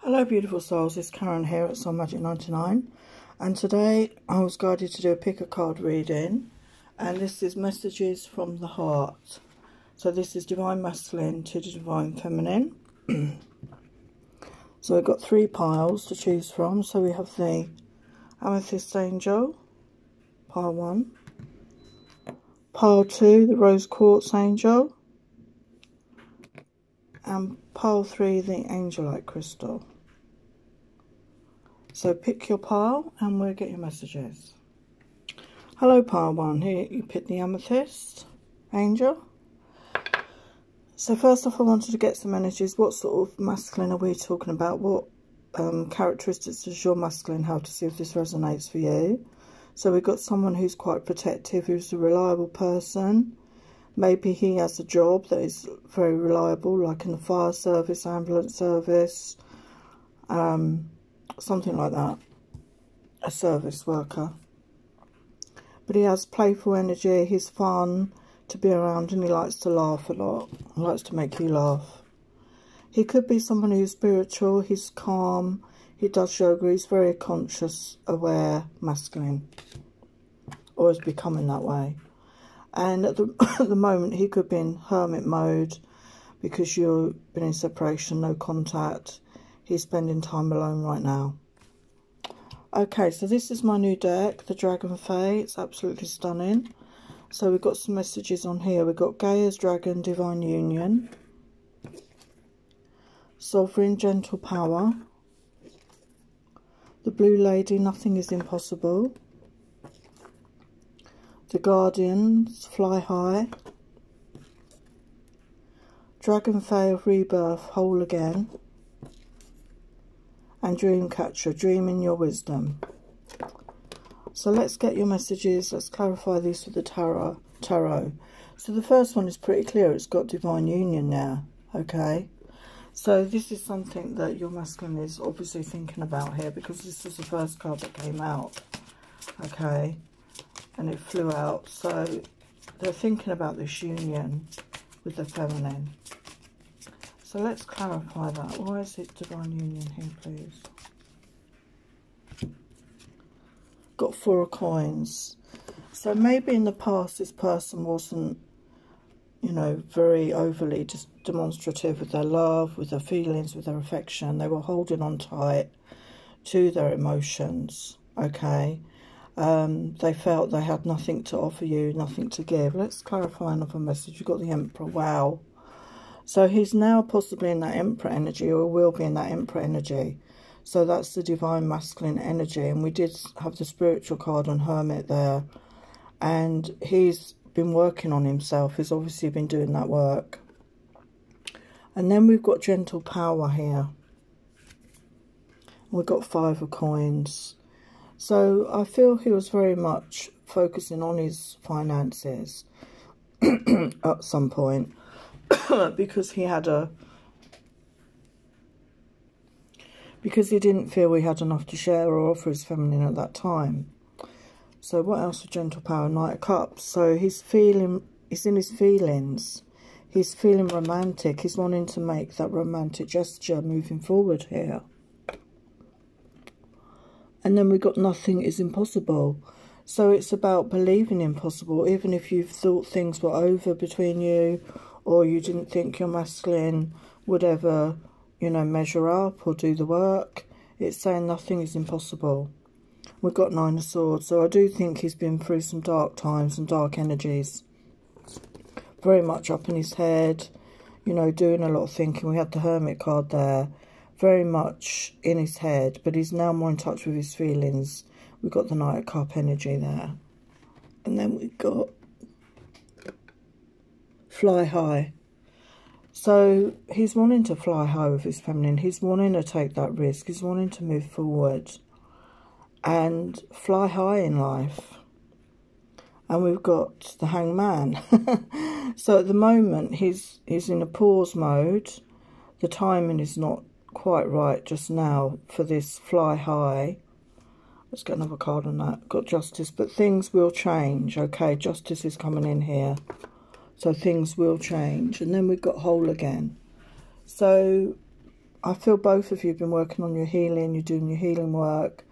Hello beautiful souls, it's Karen here at Soul Magic 99, and today I was guided to do a pick a card reading, and this is messages from the heart. So this is Divine Masculine to Divine Feminine. So we've got 3 piles to choose from. So we have the Amethyst Angel, pile 1, pile 2 the Rose Quartz Angel, and pile 3 the Angelite Crystal. So pick your pile and we'll get your messages. Hello pile 1, here you pick the Amethyst Angel. So first off I wanted to get some energies. What sort of masculine are we talking about? What characteristics does your masculine have, to see if this resonates for you? So we've got someone who's quite protective, who's a reliable person. Maybe he has a job that is very reliable, like in the fire service, ambulance service, something like that, a service worker. But he has playful energy, he's fun to be around, and he likes to laugh a lot. He likes to make you laugh. He could be someone who's spiritual, he's calm, he does yoga, he's very conscious, aware, masculine, or is becoming that way. And at the moment he could be in hermit mode because you've been in separation, no contact. He's spending time alone right now. Okay, so this is my new deck, the Dragon Fae. It's absolutely stunning. So we've got some messages on here. We've got Gaia's Dragon, Divine Union, Sovereign, Gentle Power, the Blue Lady, Nothing is Impossible, the Guardians, Fly High, Dragon Fae of Rebirth, Whole Again, and Dreamcatcher, Dream in Your Wisdom. So let's get your messages. Let's clarify these with the tarot. So the first one is pretty clear. It's got Divine Union there. Okay. So this is something that your masculine is obviously thinking about here, because this is the first card that came out. Okay. And it flew out. So they're thinking about this union with the feminine. So let's clarify that. Why is it Divine Union here, please? Got 4 of Coins. So maybe in the past this person wasn't, you know, very overly just demonstrative with their love, with their feelings, with their affection. They were holding on tight to their emotions, okay? They felt they had nothing to offer you, nothing to give. Let's clarify another message. You've got the Emperor. Wow. So he's now possibly in that Emperor energy, or will be in that Emperor energy. So that's the Divine Masculine energy. And we did have the spiritual card on Hermit there. And he's been working on himself. He's obviously been doing that work. And then we've got Gentle Power here. We've got 5 of Coins. So I feel he was very much focusing on his finances at some point. Because he didn't feel he had enough to share or offer his feminine at that time. So what else with Gentle Power? Knight of Cups. So he's in his feelings. He's feeling romantic. He's wanting to make that romantic gesture moving forward here. And then we got Nothing is Impossible. So it's about believing impossible, even if you've thought things were over between you, or you didn't think your masculine would ever, you know, measure up or do the work. It's saying nothing is impossible. We've got 9 of Swords. So I do think he's been through some dark times and dark energies. Very much up in his head, you know, doing a lot of thinking. We had the Hermit card there. Very much in his head, but he's now more in touch with his feelings. We've got the Knight of Cup energy there. And then we've got Fly High. So he's wanting to fly high with his feminine. He's wanting to take that risk. He's wanting to move forward and fly high in life. And we've got the Hangman. So at the moment he's in a pause mode. The timing is not quite right just now for this fly high. Let's get another card on that. Got Justice, but things will change. Okay, Justice is coming in here. So things will change. And then we've got Whole Again. So I feel both of you have been working on your healing. You're doing your healing work.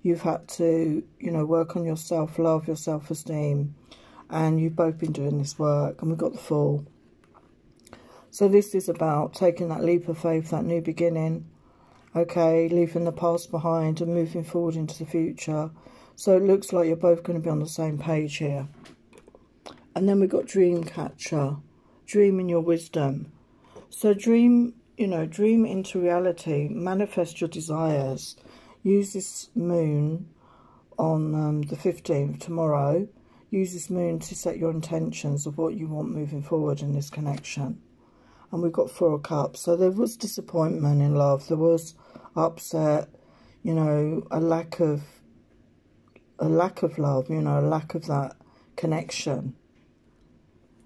You've had to, you know, work on your self-love, your self-esteem. And you've both been doing this work. And we've got the Fool. So this is about taking that leap of faith, that new beginning. Okay, leaving the past behind and moving forward into the future. So it looks like you're both going to be on the same page here. And then we've got Dream Catcher. Dream in your wisdom. So dream, you know, dream into reality. Manifest your desires. Use this moon on the 15th, tomorrow. Use this moon to set your intentions of what you want moving forward in this connection. And we've got 4 of Cups. So there was disappointment in love. There was upset, you know, a lack of love, you know, a lack of that connection.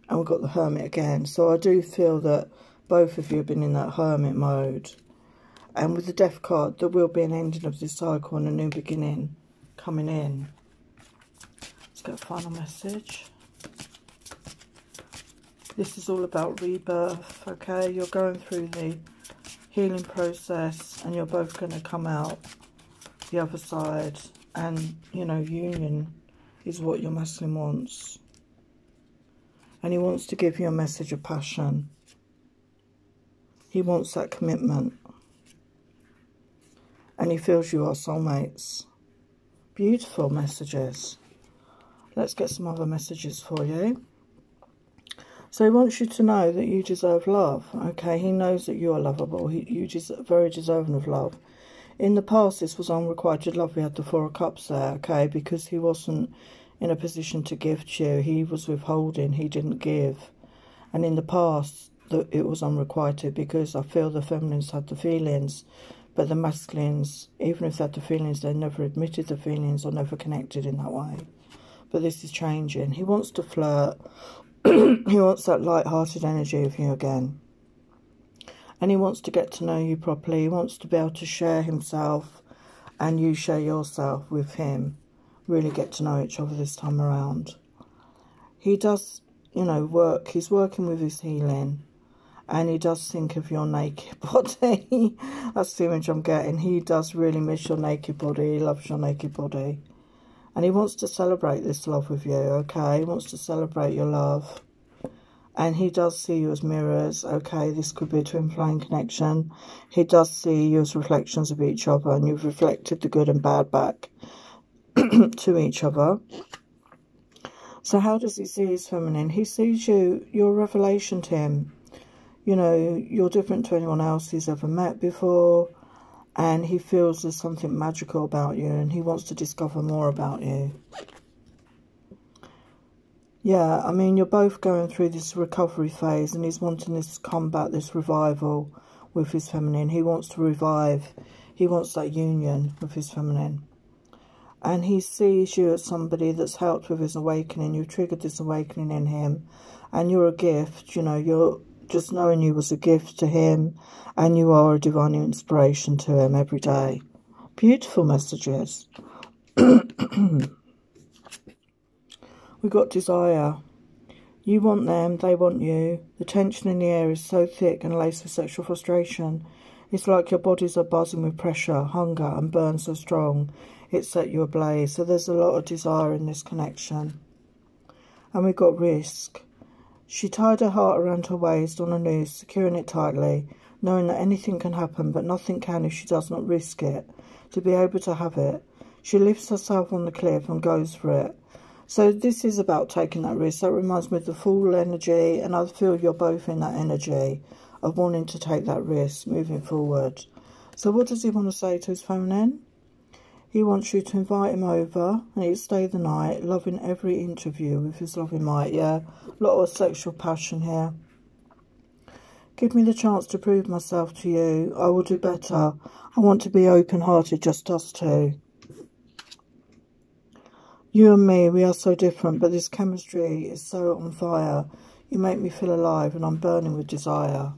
And we've got the Hermit again. So I do feel that both of you have been in that hermit mode. And with the Death card, there will be an ending of this cycle and a new beginning coming in. Let's get a final message. This is all about rebirth, okay? You're going through the healing process and you're both going to come out the other side. And, you know, union is what your masculine wants. And he wants to give you a message of passion. He wants that commitment. And he feels you are soulmates. Beautiful messages. Let's get some other messages for you. So he wants you to know that you deserve love. Okay, he knows that you are lovable. You're very deserving of love. In the past, this was unrequited love. We had the 4 of Cups there, okay, because he wasn't in a position to gift you. He was withholding. He didn't give. And in the past, it was unrequited because I feel the feminines had the feelings, but the masculines, even if they had the feelings, they never admitted the feelings or never connected in that way. But this is changing. He wants to flirt. He wants that light-hearted energy of you again. And he wants to get to know you properly. He wants to be able to share himself and you share yourself with him. Really get to know each other this time around. He does, you know, work. He's working with his healing. And he does think of your naked body. That's the image I'm getting. He does really miss your naked body. He loves your naked body. And he wants to celebrate this love with you, okay? He wants to celebrate your love. And he does see you as mirrors, okay? This could be a twin flame connection. He does see you as reflections of each other. And you've reflected the good and bad back to each other. So how does he see his feminine? He sees you, you're a revelation to him. You know, you're different to anyone else he's ever met before. And he feels there's something magical about you. And he wants to discover more about you. Yeah, I mean, you're both going through this recovery phase. And he's wanting this comeback, this revival with his feminine. He wants to revive. He wants that union with his feminine. And he sees you as somebody that's helped with his awakening. You've triggered this awakening in him. And you're a gift, you know, you're... Just knowing you was a gift to him, and you are a divine inspiration to him every day. Beautiful messages. We got desire. You want them, they want you. The tension in the air is so thick and laced with sexual frustration. It's like your bodies are buzzing with pressure, hunger, and burn so strong it set you ablaze. So there's a lot of desire in this connection. And we've got risk. She tied her heart around her waist on a noose, securing it tightly, knowing that anything can happen, but nothing can if she does not risk it. To be able to have it, she lifts herself on the cliff and goes for it. So this is about taking that risk. That reminds me of the Fool energy, and I feel you're both in that energy of wanting to take that risk, moving forward. So what does he want to say to his feminine? He wants you to invite him over and he'll stay the night, loving every inch of you with his loving might, yeah? A lot of sexual passion here. Give me the chance to prove myself to you. I will do better. I want to be open-hearted, just us two. You and me, we are so different, but this chemistry is so on fire. You make me feel alive and I'm burning with desire.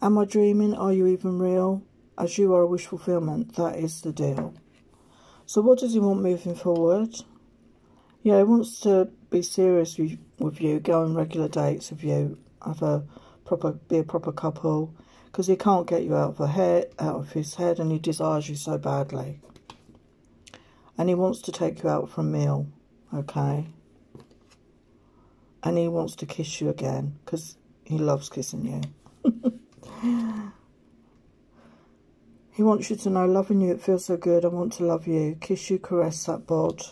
Am I dreaming? Are you even real? As you are a wish fulfillment, that is the deal. So what does he want moving forward? Yeah, he wants to be serious with you, go on regular dates with you, have a be a proper couple, because he can't get you out of his head, and he desires you so badly. And he wants to take you out for a meal, okay? And he wants to kiss you again, because he loves kissing you. He wants you to know, loving you, it feels so good. I want to love you. Kiss you, caress that bod.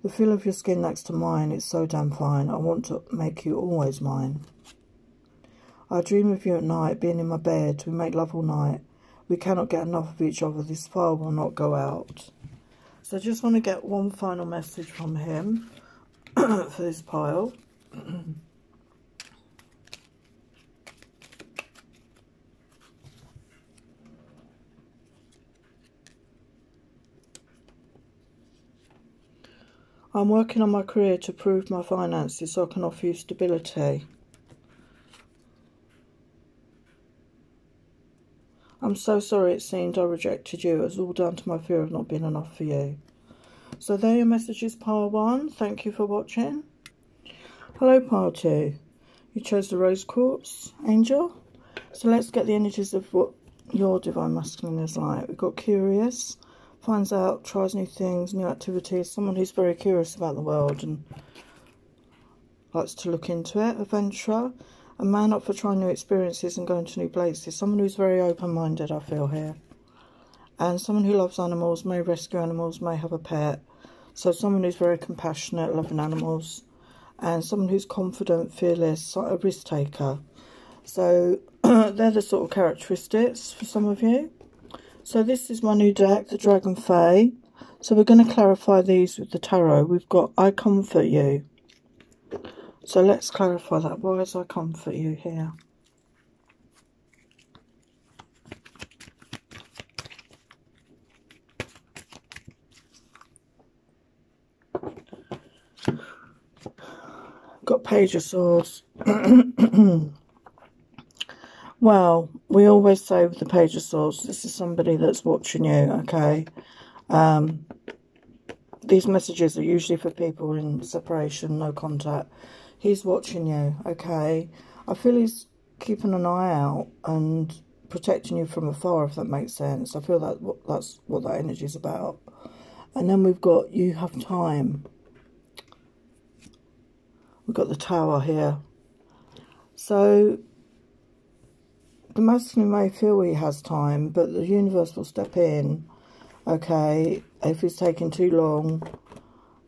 The feel of your skin next to mine, it's so damn fine. I want to make you always mine. I dream of you at night, being in my bed. We make love all night. We cannot get enough of each other. This fire will not go out. So I just want to get one final message from him for this pile. I'm working on my career to improve my finances so I can offer you stability. I'm so sorry it seemed I rejected you. It was all down to my fear of not being enough for you. So there are your messages, pile 1. Thank you for watching. Hello, pile 2. You chose the rose quartz, angel. So let's get the energies of what your divine masculine is like. We've got curious. Finds out, tries new things, new activities. Someone who's very curious about the world and likes to look into it. Adventurer. A man up for trying new experiences and going to new places. Someone who's very open-minded, I feel here. And someone who loves animals, may rescue animals, may have a pet. So someone who's very compassionate, loving animals. And someone who's confident, fearless, a risk taker. So they're the sort of characteristics for some of you. So this is my new deck, the Dragon Fae. So we're going to clarify these with the tarot. We've got I comfort you. So let's clarify that. Why is I comfort you here? Got Page of Swords. Well, we always say with the Page of Swords, this is somebody that's watching you, okay? These messages are usually for people in separation, no contact. He's watching you, okay? I feel he's keeping an eye out and protecting you from afar, if that makes sense. I feel that's what that energy is about. And then we've got you have time. We've got the Tower here. So the masculine may feel he has time, but the universe will step in, okay, if it's taking too long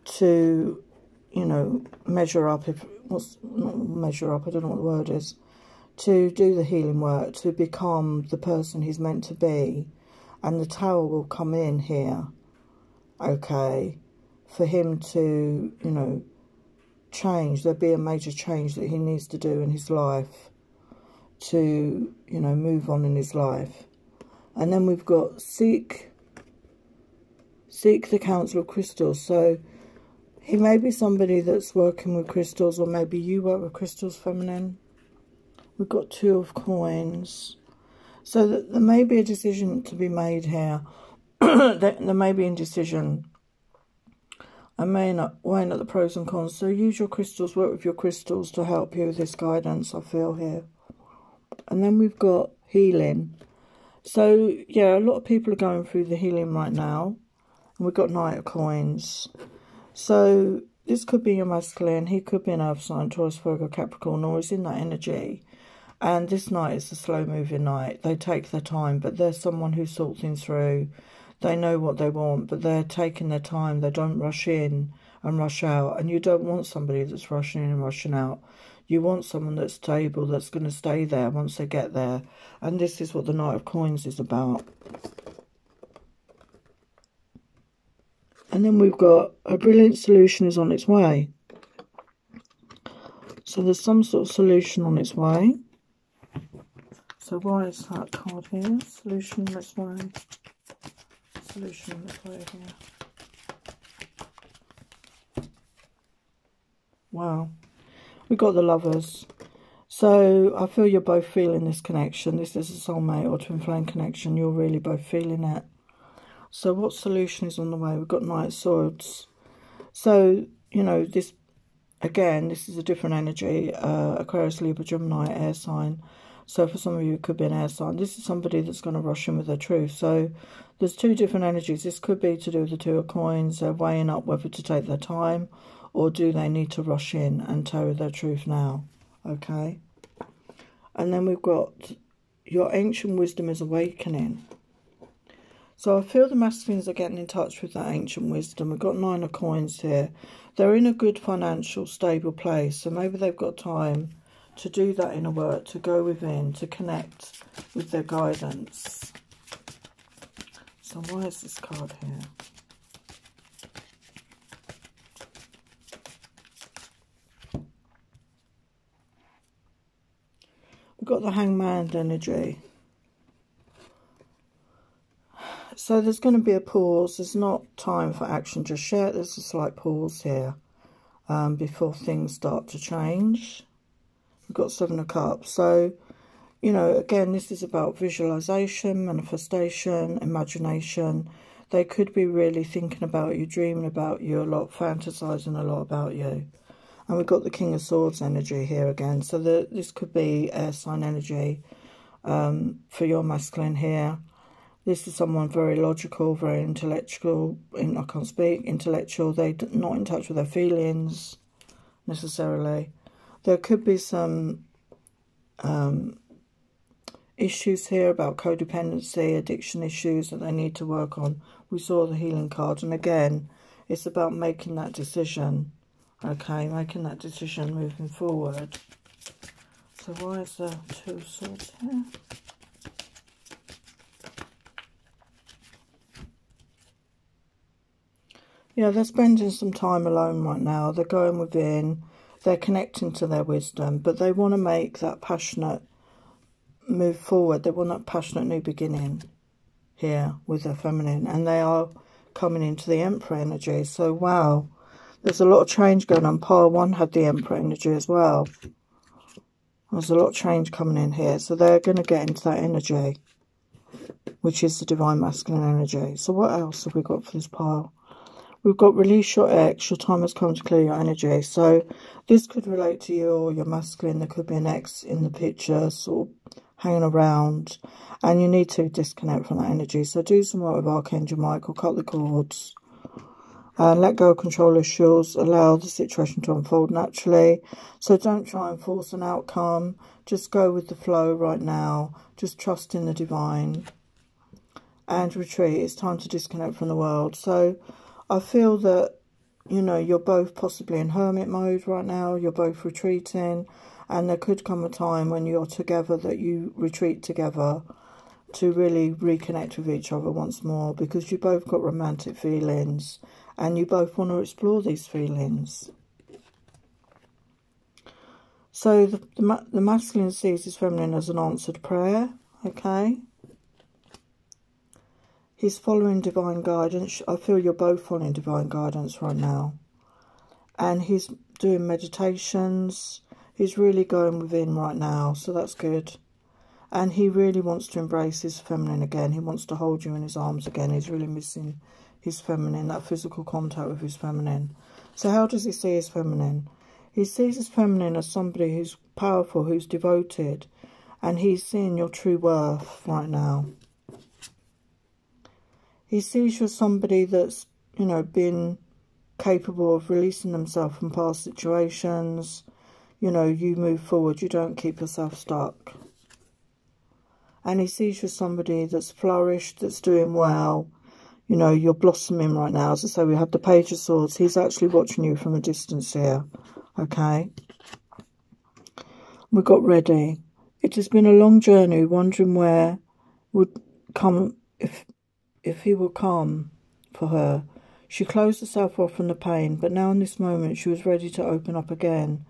to, you know, measure up, not measure up, I don't know what the word is, to do the healing work, to become the person he's meant to be, and the Tower will come in here, okay, for him to, you know, change. There'll be a major change that he needs to do in his life to, you know, move on in his life. And then we've got seek the counsel of crystals. So he may be somebody that's working with crystals, or maybe you work with crystals, feminine. We've got 2 of coins. So that there may be a decision to be made here. There may be indecision. I may not weighing at the pros and cons. So use your crystals, work with your crystals to help you with this guidance, I feel here. And then we've got healing. So, yeah, a lot of people are going through the healing right now. And we've got Knight of Coins. So, this could be your masculine. He could be an earth sign, Taurus, Virgo, Capricorn, or he's in that energy. And this Knight is a slow-moving Knight. They take their time, but they're someone who sorts things through. They know what they want, but they're taking their time. They don't rush in and rush out. And you don't want somebody that's rushing in and rushing out. You want someone that's stable, that's going to stay there once they get there. And this is what the Knight of Coins is about. And then we've got a brilliant solution is on its way. So there's some sort of solution on its way. So why is that card here? Solution on its way. Solution on its way here. Wow. We've got the Lovers. So I feel you're both feeling this connection. This is a soulmate or twin flame connection. You're really both feeling it. So what solution is on the way? We've got Knight of Swords. So, you know, this again, this is a different energy, Aquarius, Libra, Gemini, air sign. So for some of you, it could be an air sign. This is somebody that's going to rush in with their truth. So there's two different energies. This could be to do with the Two of Coins. They're weighing up whether to take their time, or do they need to rush in and tell their truth now? Okay. And then we've got your ancient wisdom is awakening. So I feel the masculines are getting in touch with that ancient wisdom. We've got 9 of Coins here. They're in a good financial, stable place. So maybe they've got time to do that inner work, to go within, to connect with their guidance. So why is this card here? We've got the Hangman energy. So there's going to be a pause. There's not time for action just yet. There's a slight pause here before things start to change. We've got 7 of Cups. So, you know, again, this is about visualization, manifestation, imagination. They could be really thinking about you, dreaming about you a lot, fantasizing a lot about you. And we've got the King of Swords energy here again. So this could be air sign energy for your masculine here. This is someone very logical, very intellectual. I can't speak. Intellectual. They're not in touch with their feelings necessarily. There could be some issues here about codependency, addiction issues that they need to work on. We saw the healing card. And again, it's about making that decision. Okay, making that decision moving forward. So why is there 2 of Swords here? Yeah, they're spending some time alone right now. They're going within. They're connecting to their wisdom. But they want to make that passionate move forward. They want that passionate new beginning here with their feminine. And they are coming into the Emperor energy. So, wow. There's a lot of change going on. Pile 1 had the Emperor energy as well. There's a lot of change coming in here. So they're going to get into that energy, which is the Divine Masculine energy. So what else have we got for this pile? We've got release your ex. Your time has come to clear your energy. So this could relate to you or your masculine. There could be an ex in the picture sort of hanging around. And you need to disconnect from that energy. So do some work with Archangel Michael. Cut the cords. And let go of control issues. Allow the situation to unfold naturally. So don't try and force an outcome. Just go with the flow right now. Just trust in the divine. And retreat. It's time to disconnect from the world. So I feel that, you know, you're both possibly in hermit mode right now. You're both retreating. And there could come a time when you're together that you retreat together to really reconnect with each other once more. Because you both got romantic feelings. And you both want to explore these feelings. So the masculine sees his feminine as an answered prayer. Okay. He's following divine guidance. I feel you're both following divine guidance right now. And he's doing meditations. He's really going within right now. So that's good. And he really wants to embrace his feminine again. He wants to hold you in his arms again. He's really missing his feminine, that physical contact with his feminine. So how does he see his feminine? He sees his feminine as somebody who's powerful, who's devoted. And he's seeing your true worth right now. He sees you as somebody that's, you know, been capable of releasing themselves from past situations. You know, you move forward. You don't keep yourself stuck. And he sees you as somebody that's flourished, that's doing well. You know, you're blossoming right now. As I say, we have the Page of Swords. He's actually watching you from a distance here. Okay. We got ready. It has been a long journey, wondering where would come, if he would come for her. She closed herself off from the pain, but now in this moment she was ready to open up again.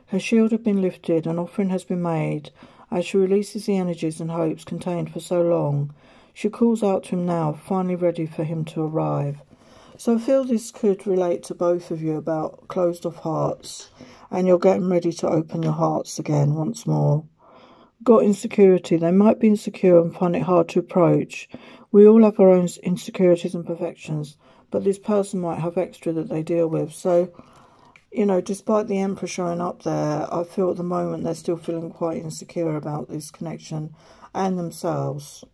Her shield had been lifted, an offering has been made. As she releases the energies and hopes contained for so long, she calls out to him now, finally ready for him to arrive. So I feel this could relate to both of you about closed off hearts, and you're getting ready to open your hearts again once more. Got insecurity. They might be insecure and find it hard to approach. We all have our own insecurities and perfections, but this person might have extra that they deal with. So, you know, despite the Emperor showing up there, I feel at the moment they're still feeling quite insecure about this connection and themselves.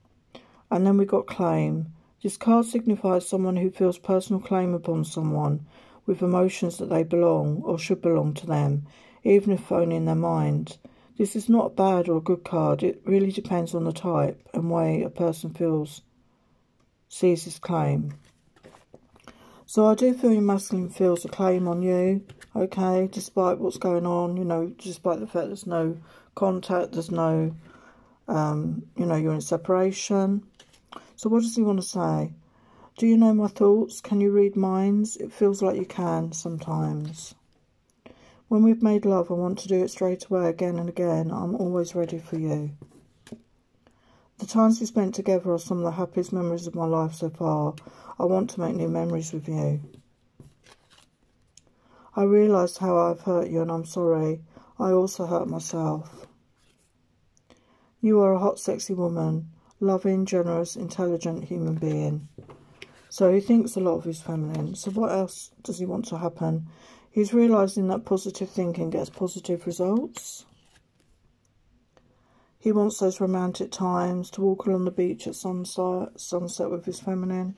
And then we got claim. This card signifies someone who feels personal claim upon someone with emotions that they belong or should belong to them, even if only in their mind. This is not a bad or a good card. It really depends on the type and way a person sees this claim. So I do feel your masculine feels a claim on you, okay, despite what's going on, you know, despite the fact there's no contact, there's no, you know, you're in separation. So what does he want to say? Do you know my thoughts? Can you read minds? It feels like you can sometimes. When we've made love, I want to do it straight away again and again. I'm always ready for you. The times we spent together are some of the happiest memories of my life so far. I want to make new memories with you. I realise how I've hurt you and I'm sorry. I also hurt myself. You are a hot, sexy woman. Loving, generous, intelligent human being. So he thinks a lot of his feminine. So what else does he want to happen? He's realising that positive thinking gets positive results. He wants those romantic times to walk along the beach at sunset with his feminine.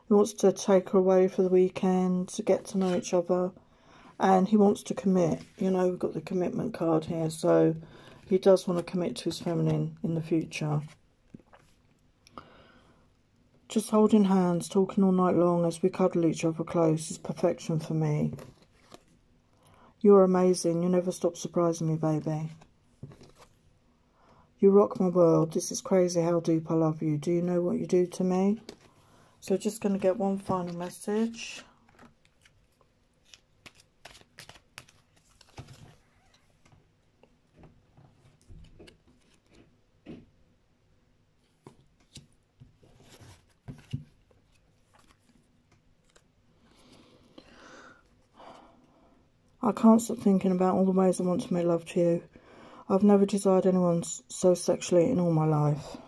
He wants to take her away for the weekend, to get to know each other. And he wants to commit. You know, we've got the commitment card here. So he does want to commit to his feminine in the future. Just holding hands, talking all night long as we cuddle each other close is perfection for me. You're amazing. You never stop surprising me, baby. You rock my world. This is crazy how deep I love you. Do you know what you do to me? So just going to get one final message. I can't stop thinking about all the ways I want to make love to you. I've never desired anyone so sexually in all my life.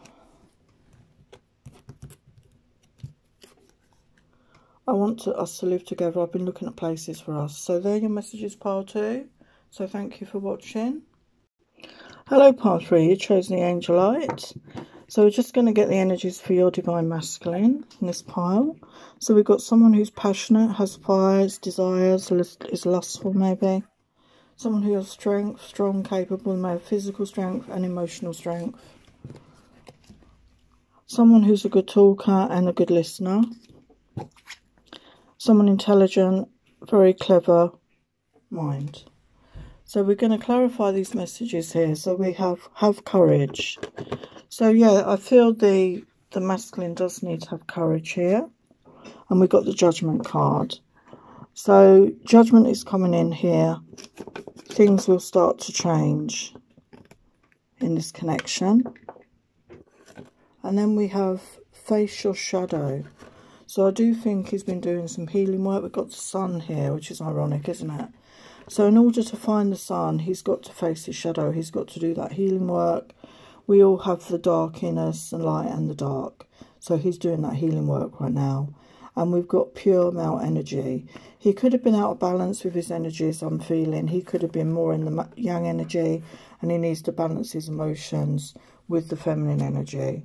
I want us to live together. I've been looking at places for us. So there are your messages, pile 2. So thank you for watching. Hello, pile 3. You've chosen the Angelite. So we're just going to get the energies for your divine masculine in this pile. So we've got someone who's passionate, has fires, desires, is lustful maybe. Someone who has strength, strong, capable, may have physical strength and emotional strength. Someone who's a good talker and a good listener. Someone intelligent, very clever mind. So we're going to clarify these messages here. So we have courage. So yeah, I feel the masculine does need to have courage here. And we've got the judgment card. So judgment is coming in here. Things will start to change in this connection. And then we have face your shadow. So I do think he's been doing some healing work. We've got the sun here, which is ironic, isn't it? So in order to find the sun, he's got to face his shadow. He's got to do that healing work. We all have the dark in us, the light and the dark. So he's doing that healing work right now. And we've got pure male energy. He could have been out of balance with his energies, I'm feeling. He could have been more in the yang energy, and he needs to balance his emotions with the feminine energy.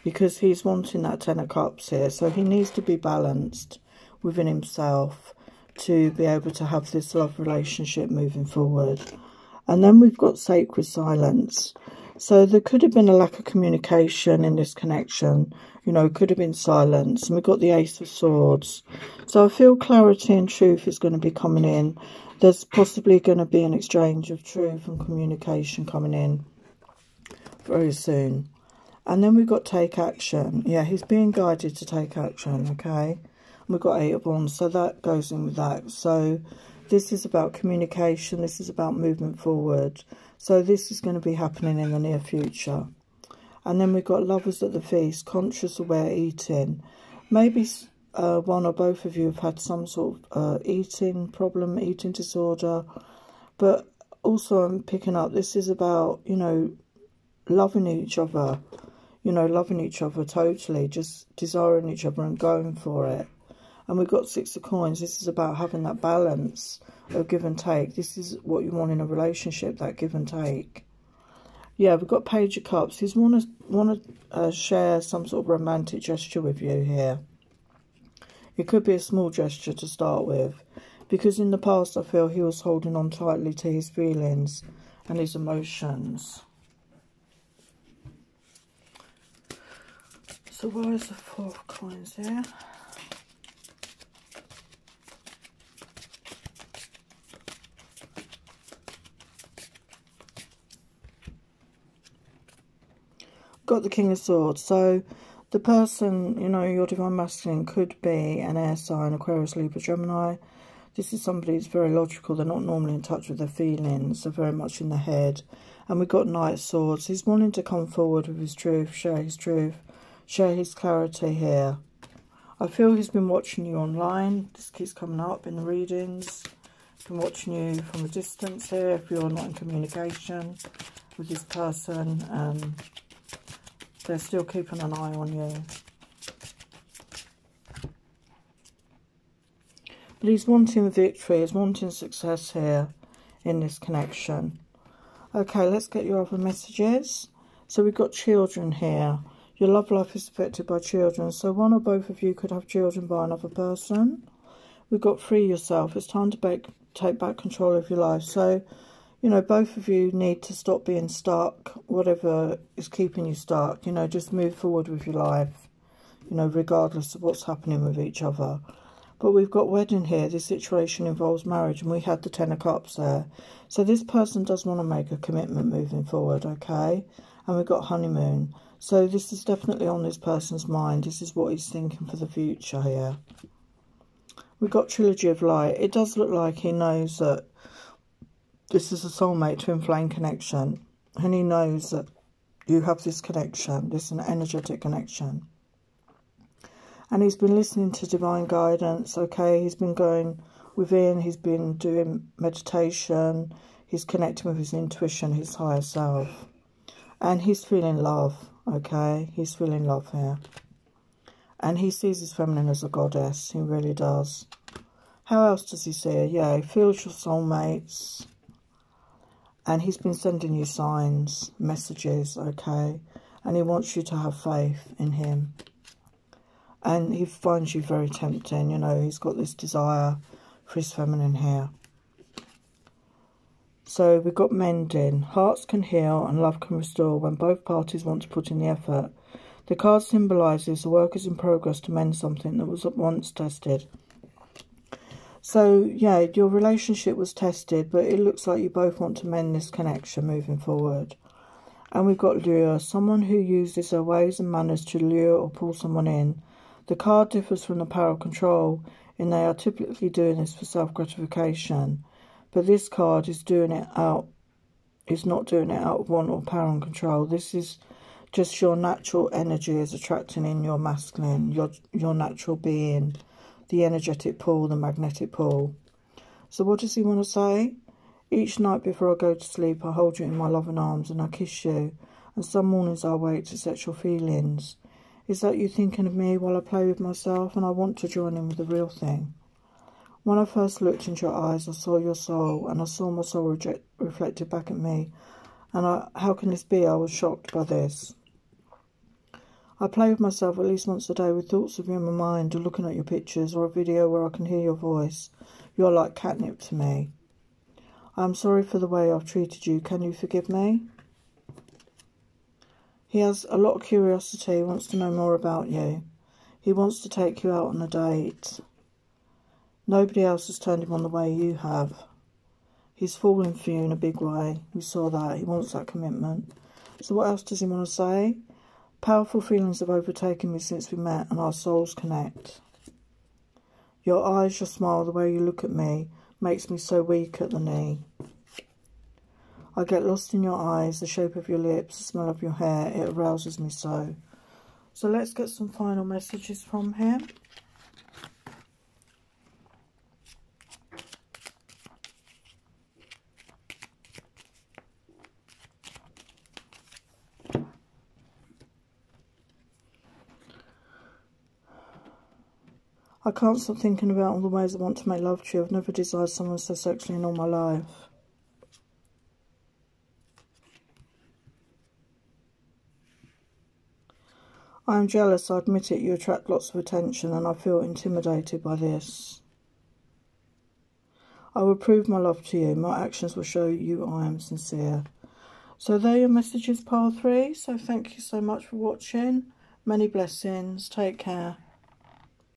Because he's wanting that 10 of cups here. So he needs to be balanced within himself to be able to have this love relationship moving forward. And then we've got sacred silence. So there could have been a lack of communication in this connection. You know, could have been silence. And we've got the Ace of Swords. So I feel clarity and truth is going to be coming in. There's possibly going to be an exchange of truth and communication coming in very soon. And then we've got take action. Yeah, he's being guided to take action, okay? And we've got 8 of Wands, so that goes in with that. So this is about communication. This is about movement forward. So this is going to be happening in the near future. And then we've got lovers at the feast, conscious, aware, eating. Maybe one or both of you have had some sort of eating problem, eating disorder. But also I'm picking up, this is about, you know, loving each other. You know, loving each other totally, just desiring each other and going for it. And we've got Six of Coins. This is about having that balance of give and take. This is what you want in a relationship, that give and take. Yeah, we've got Page of Cups. He's want to share some sort of romantic gesture with you here. It could be a small gesture to start with, because in the past I feel he was holding on tightly to his feelings and his emotions. So where is the Four of Coins here? Got the King of Swords. So the person, you know, your divine masculine could be an air sign, Aquarius, Libra, Gemini. This is somebody who's very logical. They're not normally in touch with their feelings. They're very much in the head. And we've got Knight of Swords. He's wanting to come forward with his truth, share his clarity here. I feel he's been watching you online. This keeps coming up in the readings. Been watching you from a distance here if you're not in communication with this person. They're still keeping an eye on you. But he's wanting victory. He's wanting success here in this connection. Okay, let's get your other messages. So we've got children here. Your love life is affected by children. So one or both of you could have children by another person. We've got free yourself. It's time to take back control of your life. So, you know, both of you need to stop being stuck, whatever is keeping you stuck. You know, just move forward with your life, you know, regardless of what's happening with each other. But we've got wedding here. This situation involves marriage, and we had the Ten of Cups there. So this person does want to make a commitment moving forward, okay? And we've got honeymoon. So this is definitely on this person's mind. This is what he's thinking for the future here. We've got Trilogy of Light. It does look like he knows that this is a soulmate, twin flame connection. And he knows that you have this connection. This is an energetic connection. And he's been listening to divine guidance, okay? He's been going within. He's been doing meditation. He's connecting with his intuition, his higher self. And he's feeling love, okay? He's feeling love here. And he sees his feminine as a goddess. He really does. How else does he see her? Yeah, he feels your soulmates. And he's been sending you signs, messages, okay? And he wants you to have faith in him. And he finds you very tempting, you know. He's got this desire for his feminine here. So we've got mending. Hearts can heal and love can restore when both parties want to put in the effort. The card symbolises the work is in progress to mend something that was at once tested. So, yeah, your relationship was tested, but it looks like you both want to mend this connection moving forward. And we've got lure. Someone who uses their ways and manners to lure or pull someone in. The card differs from the power of control in they are typically doing this for self-gratification. But this card is doing it out, is not doing it out of want or power and control. This is just your natural energy is attracting in your masculine, your natural being, the energetic pull, the magnetic pull. So what does he want to say? Each night before I go to sleep, I hold you in my loving arms and I kiss you. And some mornings I wake to sexual feelings. Is that you thinking of me while I play with myself? And I want to join in with the real thing. When I first looked into your eyes, I saw your soul, and I saw my soul reflected back at me. And how can this be? I was shocked by this. I play with myself at least once a day with thoughts of you in my mind, or looking at your pictures, or a video where I can hear your voice. You're like catnip to me. I'm sorry for the way I've treated you. Can you forgive me? He has a lot of curiosity. He wants to know more about you. He wants to take you out on a date. Nobody else has turned him on the way you have. He's falling for you in a big way. We saw that. He wants that commitment. So what else does he want to say? Powerful feelings have overtaken me since we met and our souls connect. Your eyes, your smile, the way you look at me makes me so weak at the knee. I get lost in your eyes, the shape of your lips, the smell of your hair. It arouses me so. So let's get some final messages from him. I can't stop thinking about all the ways I want to make love to you. I've never desired someone so sexually in all my life. I am jealous, I admit it. You attract lots of attention and I feel intimidated by this. I will prove my love to you. My actions will show you I am sincere. So there are your messages, pile 3. So thank you so much for watching. Many blessings. Take care.